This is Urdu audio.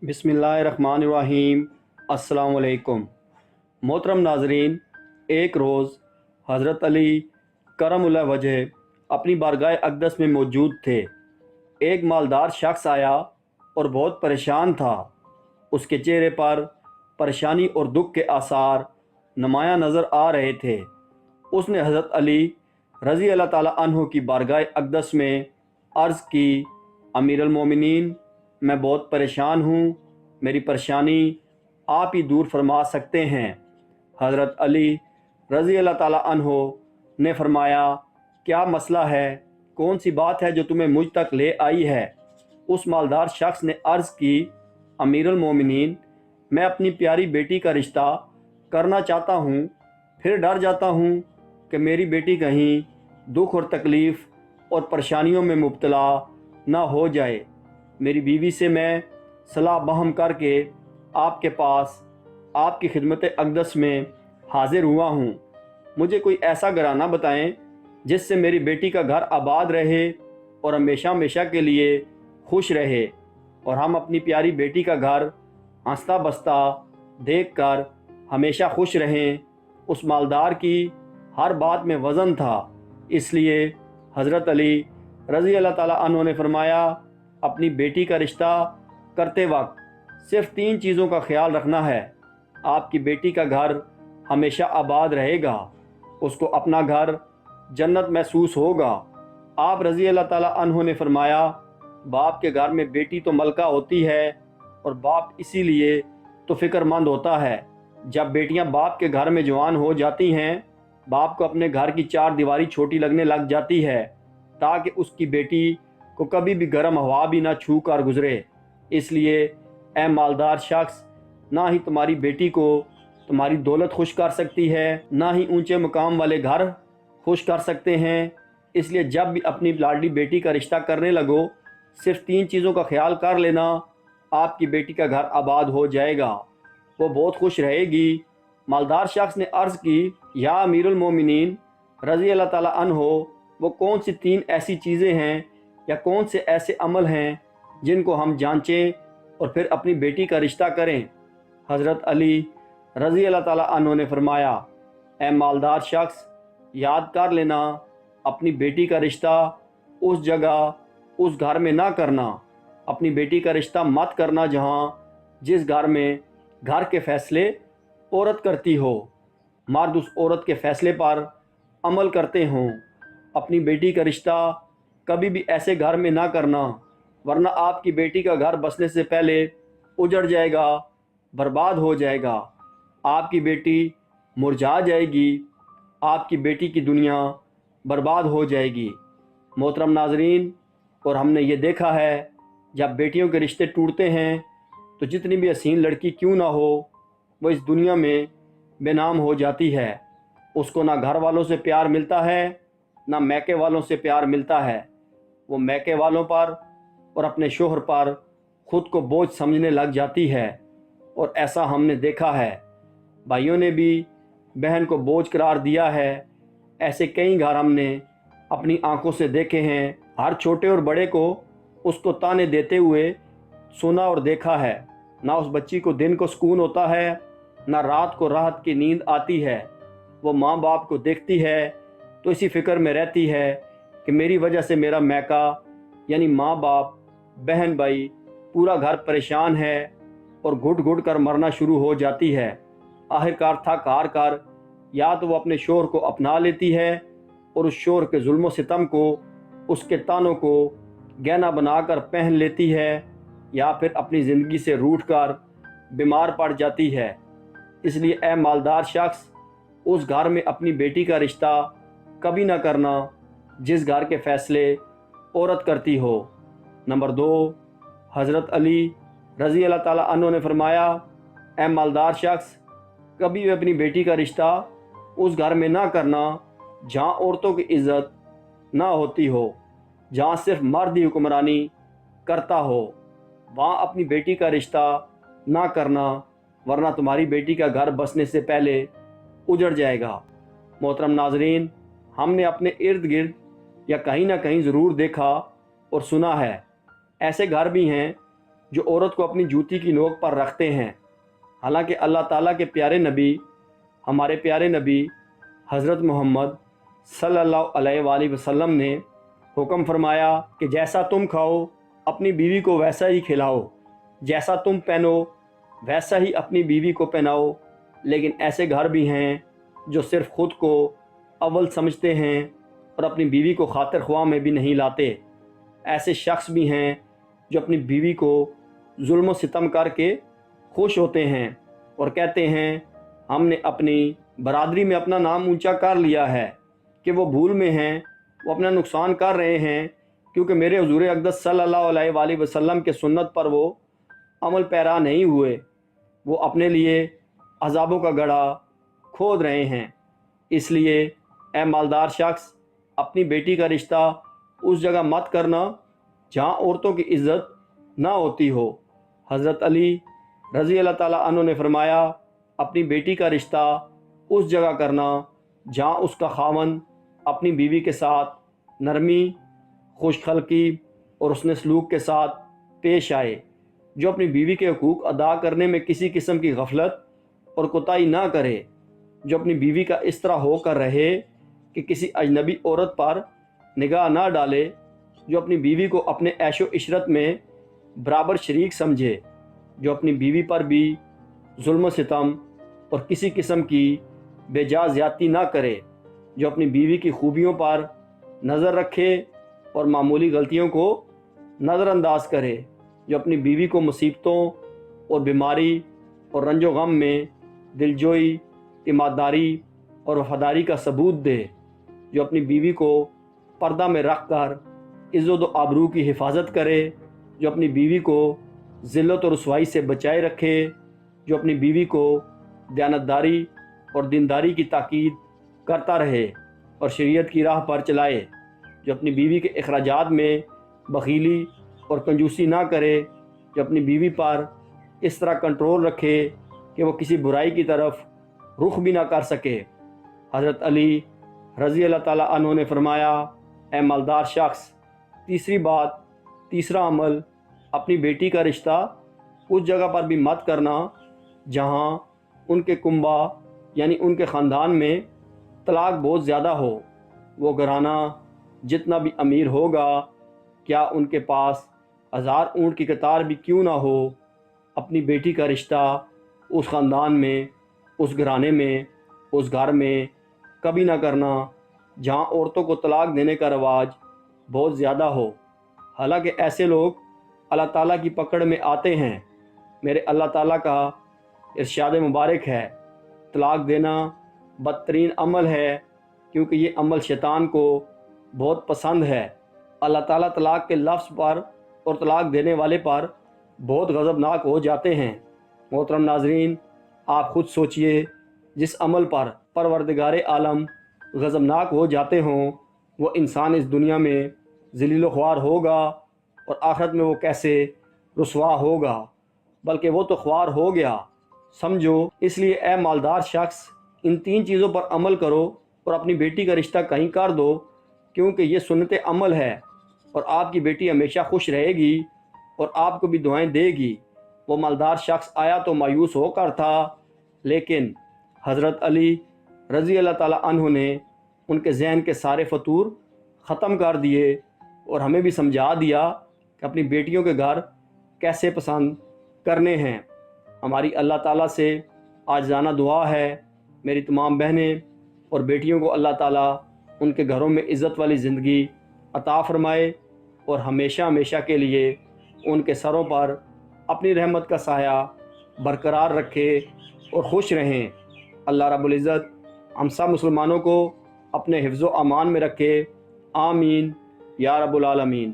بسم اللہ الرحمن الرحیم۔ السلام علیکم محترم ناظرین، ایک روز حضرت علی کرم اللہ وجہ اپنی بارگاہ اقدس میں موجود تھے۔ ایک مالدار شخص آیا اور بہت پریشان تھا۔ اس کے چہرے پر پریشانی اور دکھ کے آثار نمایاں نظر آ رہے تھے۔ اس نے حضرت علی رضی اللہ تعالیٰ عنہ کی بارگاہ اقدس میں عرض کی، امیر المومنین، میں بہت پریشان ہوں، میری پریشانی آپ ہی دور فرما سکتے ہیں۔ حضرت علی رضی اللہ تعالیٰ عنہ نے فرمایا، کیا مسئلہ ہے؟ کون سی بات ہے جو تمہیں مجھ تک لے آئی ہے؟ اس مالدار شخص نے عرض کی، امیر المومنین، میں اپنی پیاری بیٹی کا رشتہ کرنا چاہتا ہوں، پھر ڈر جاتا ہوں کہ میری بیٹی کہیں دکھ اور تکلیف اور پریشانیوں میں مبتلا نہ ہو جائے۔ میری بیوی سے میں صلاح بہم کر کے آپ کے پاس آپ کی خدمت اقدس میں حاضر ہوا ہوں۔ مجھے کوئی ایسا گھرانہ بتائیں جس سے میری بیٹی کا گھر آباد رہے اور ہمیشہ ہمیشہ کے لیے خوش رہے، اور ہم اپنی پیاری بیٹی کا گھر ہنستا بستا دیکھ کر ہمیشہ خوش رہیں۔ اس مالدار کی ہر بات میں وزن تھا، اس لیے حضرت علی رضی اللہ تعالیٰ عنہ نے فرمایا، اپنی بیٹی کا رشتہ کرتے وقت صرف 3 چیزوں کا خیال رکھنا ہے۔ آپ کی بیٹی کا گھر ہمیشہ آباد رہے گا، اس کو اپنا گھر جنت محسوس ہوگا۔ آپ رضی اللہ تعالیٰ عنہ نے فرمایا، باپ کے گھر میں بیٹی تو ملکہ ہوتی ہے، اور باپ اسی لیے تو فکر مند ہوتا ہے۔ جب بیٹیاں باپ کے گھر میں جوان ہو جاتی ہیں، باپ کو اپنے گھر کی 4 دیواری چھوٹی لگنے لگ جاتی ہے، تاکہ اس کی بیٹی کو کبھی بھی گرم ہوا بھی نہ چھو کر گزرے۔ اس لیے اے مالدار شخص، نہ ہی تمہاری بیٹی کو تمہاری دولت خوش کر سکتی ہے، نہ ہی اونچے مقام والے گھر خوش کر سکتے ہیں۔ اس لیے جب بھی اپنی لاڈلی بیٹی کا رشتہ کرنے لگو، صرف 3 چیزوں کا خیال کر لینا، آپ کی بیٹی کا گھر آباد ہو جائے گا، وہ بہت خوش رہے گی۔ مالدار شخص نے عرض کی، یا امیر المومنین رضی اللہ تعالیٰ عنہ، وہ کون سی 3 ایسی چیزیں ہیں یا کون سے ایسے عمل ہیں جن کو ہم جانچیں اور پھر اپنی بیٹی کا رشتہ کریں؟ حضرت علی رضی اللہ تعالیٰ عنہ نے فرمایا، اے مالدار شخص، یاد کر لینا، اپنی بیٹی کا رشتہ اس جگہ اس گھر میں نہ کرنا، اپنی بیٹی کا رشتہ مت کرنا جس گھر میں گھر کے فیصلے عورت کرتی ہو، مرد اس عورت کے فیصلے پر عمل کرتے ہوں۔ اپنی بیٹی کا رشتہ کبھی بھی ایسے گھر میں نہ کرنا، ورنہ آپ کی بیٹی کا گھر بسنے سے پہلے اجڑ جائے گا، برباد ہو جائے گا، آپ کی بیٹی مرجھا جائے گی، آپ کی بیٹی کی دنیا برباد ہو جائے گی۔ محترم ناظرین، اور ہم نے یہ دیکھا ہے، جب بیٹیوں کے رشتے ٹوٹتے ہیں تو جتنی بھی حسین لڑکی کیوں نہ ہو، وہ اس دنیا میں بے نام ہو جاتی ہے۔ اس کو نہ گھر والوں سے پیار ملتا ہے، نہ میکے والوں سے پیار ملتا ہے۔ وہ میکے والوں پر اور اپنے شوہر پر خود کو بوجھ سمجھنے لگ جاتی ہے، اور ایسا ہم نے دیکھا ہے۔ بھائیوں نے بھی بہن کو بوجھ قرار دیا ہے۔ ایسے کئی گھر ہم نے اپنی آنکھوں سے دیکھے ہیں۔ ہر چھوٹے اور بڑے کو اس کو تانے دیتے ہوئے سنا اور دیکھا ہے۔ نہ اس بچی کو دن کو سکون ہوتا ہے، نہ رات کو راحت کی نیند آتی ہے۔ وہ ماں باپ کو دیکھتی ہے تو اسی فکر میں رہتی ہے کہ میری وجہ سے میرا میکا، یعنی ماں باپ، بہن بھائی، پورا گھر پریشان ہے، اور گھٹ گھٹ کر مرنا شروع ہو جاتی ہے۔ آخرکار تھک ہار کر یا تو وہ اپنے شوہر کو اپنا لیتی ہے اور اس شوہر کے ظلم و ستم کو، اس کے تانوں کو گہنا بنا کر پہن لیتی ہے، یا پھر اپنی زندگی سے روٹھ کر بیمار پڑ جاتی ہے۔ اس لیے اے مالدار شخص، اس گھر میں اپنی بیٹی کا رشتہ کبھی نہ کرنا جس گھر کے فیصلے عورت کرتی ہو۔ نمبر 2، حضرت علی رضی اللہ تعالیٰ عنہ نے فرمایا، اے مالدار شخص، کبھی بھی اپنی بیٹی کا رشتہ اس گھر میں نہ کرنا جہاں عورتوں کی عزت نہ ہوتی ہو، جہاں صرف مرد ہی حکمرانی کرتا ہو۔ وہاں اپنی بیٹی کا رشتہ نہ کرنا، ورنہ تمہاری بیٹی کا گھر بسنے سے پہلے اجڑ جائے گا۔ محترم ناظرین، ہم نے اپنے ارد گرد یا کہیں نہ کہیں ضرور دیکھا اور سنا ہے، ایسے گھر بھی ہیں جو عورت کو اپنی جوتی کی نوک پر رکھتے ہیں، حالانکہ اللہ تعالیٰ کے پیارے نبی، ہمارے پیارے نبی حضرت محمد صلی اللہ علیہ وآلہ وسلم نے حکم فرمایا کہ جیسا تم کھاؤ اپنی بیوی کو ویسا ہی کھلاؤ، جیسا تم پہنو ویسا ہی اپنی بیوی کو پہناؤ۔ لیکن ایسے گھر بھی ہیں جو صرف خود کو اول سمجھتے ہیں اور اپنی بیوی کو خاطر خواہ میں بھی نہیں لاتے۔ ایسے شخص بھی ہیں جو اپنی بیوی کو ظلم و ستم کر کے خوش ہوتے ہیں اور کہتے ہیں ہم نے اپنی برادری میں اپنا نام اونچا کر لیا ہے، کہ وہ بھول میں ہیں، وہ اپنا نقصان کر رہے ہیں، کیونکہ میرے حضور اقدس صلی اللہ علیہ وآلہ وسلم کے سنت پر وہ عمل پیرا نہیں ہوئے، وہ اپنے لیے عذابوں کا گڑھا کھود رہے ہیں۔ اس لیے اے مالدار شخص، اپنی بیٹی کا رشتہ اس جگہ مت کرنا جہاں عورتوں کی عزت نہ ہوتی ہو۔ حضرت علی رضی اللہ تعالیٰ عنہ نے فرمایا، اپنی بیٹی کا رشتہ اس جگہ کرنا جہاں اس کا خاوند اپنی بیوی کے ساتھ نرمی، خوش خلقی اور حسن سلوک کے ساتھ پیش آئے، جو اپنی بیوی کے حقوق ادا کرنے میں کسی قسم کی غفلت اور کوتاہی نہ کرے، جو اپنی بیوی کا اس طرح ہو کر رہے کہ کسی اجنبی عورت پر نگاہ نہ ڈالے، جو اپنی بیوی کو اپنے عیش و عشرت میں برابر شریک سمجھے، جو اپنی بیوی پر بھی ظلم و ستم اور کسی قسم کی بے جا زیادتی نہ کرے، جو اپنی بیوی کی خوبیوں پر نظر رکھے اور معمولی غلطیوں کو نظر انداز کرے، جو اپنی بیوی کو مصیبتوں اور بیماری اور رنج و غم میں دلجوئی، ایمانداری اور وفاداری کا ثبوت دے، جو اپنی بیوی کو پردہ میں رکھ کر عزت و آبرو کی حفاظت کرے، جو اپنی بیوی کو ذلت و رسوائی سے بچائے رکھے، جو اپنی بیوی کو دیانتداری اور دینداری کی تاکید کرتا رہے اور شریعت کی راہ پر چلائے، جو اپنی بیوی کے اخراجات میں بخیلی اور کنجوسی نہ کرے، جو اپنی بیوی پر اس طرح کنٹرول رکھے کہ وہ کسی برائی کی طرف رخ بھی نہ کر سکے۔ حضرت علی رضی اللہ تعالیٰ عنہ نے فرمایا، اے مالدار شخص، تیسری بات، تیسرا عمل، اپنی بیٹی کا رشتہ اس جگہ پر بھی مت کرنا جہاں ان کے کنبہ یعنی ان کے خاندان میں طلاق بہت زیادہ ہو۔ وہ گھرانہ جتنا بھی امیر ہوگا، کیا ان کے پاس 1000 اونٹ کی قطار بھی کیوں نہ ہو، اپنی بیٹی کا رشتہ اس خاندان میں، اس گھرانے میں، اس گھر میں کبھی نہ کرنا جہاں عورتوں کو طلاق دینے کا رواج بہت زیادہ ہو۔ حالانکہ ایسے لوگ اللہ تعالیٰ کی پکڑ میں آتے ہیں۔ میرے اللہ تعالیٰ کا ارشاد مبارک ہے، طلاق دینا بدترین عمل ہے، کیونکہ یہ عمل شیطان کو بہت پسند ہے۔ اللہ تعالیٰ طلاق کے لفظ پر اور طلاق دینے والے پر بہت غضبناک ہو جاتے ہیں۔ محترم ناظرین، آپ خود سوچئے، جس عمل پر پروردگار عالم غضبناک ہو جاتے ہوں، وہ انسان اس دنیا میں ذلیل و خوار ہوگا اور آخرت میں وہ کیسے رسوا ہوگا، بلکہ وہ تو خوار ہو گیا سمجھو۔ اس لیے اے مالدار شخص، ان 3 چیزوں پر عمل کرو اور اپنی بیٹی کا رشتہ کہیں کر دو، کیونکہ یہ سنت عمل ہے، اور آپ کی بیٹی ہمیشہ خوش رہے گی اور آپ کو بھی دعائیں دے گی۔ وہ مالدار شخص آیا تو مایوس ہو کر تھا، لیکن حضرت علی رضی اللہ تعالیٰ عنہ نے ان کے ذہن کے سارے فتور ختم کر دیے اور ہمیں بھی سمجھا دیا کہ اپنی بیٹیوں کے گھر کیسے پسند کرنے ہیں۔ ہماری اللہ تعالیٰ سے عاجزانہ دعا ہے، میری تمام بہنیں اور بیٹیوں کو اللہ تعالیٰ ان کے گھروں میں عزت والی زندگی عطا فرمائے اور ہمیشہ ہمیشہ کے لیے ان کے سروں پر اپنی رحمت کا سایہ برقرار رکھے اور خوش رہیں۔ اللہ رب العزت ہم سب مسلمانوں کو اپنے حفظ و امان میں رکھے، آمین یا رب العالمین۔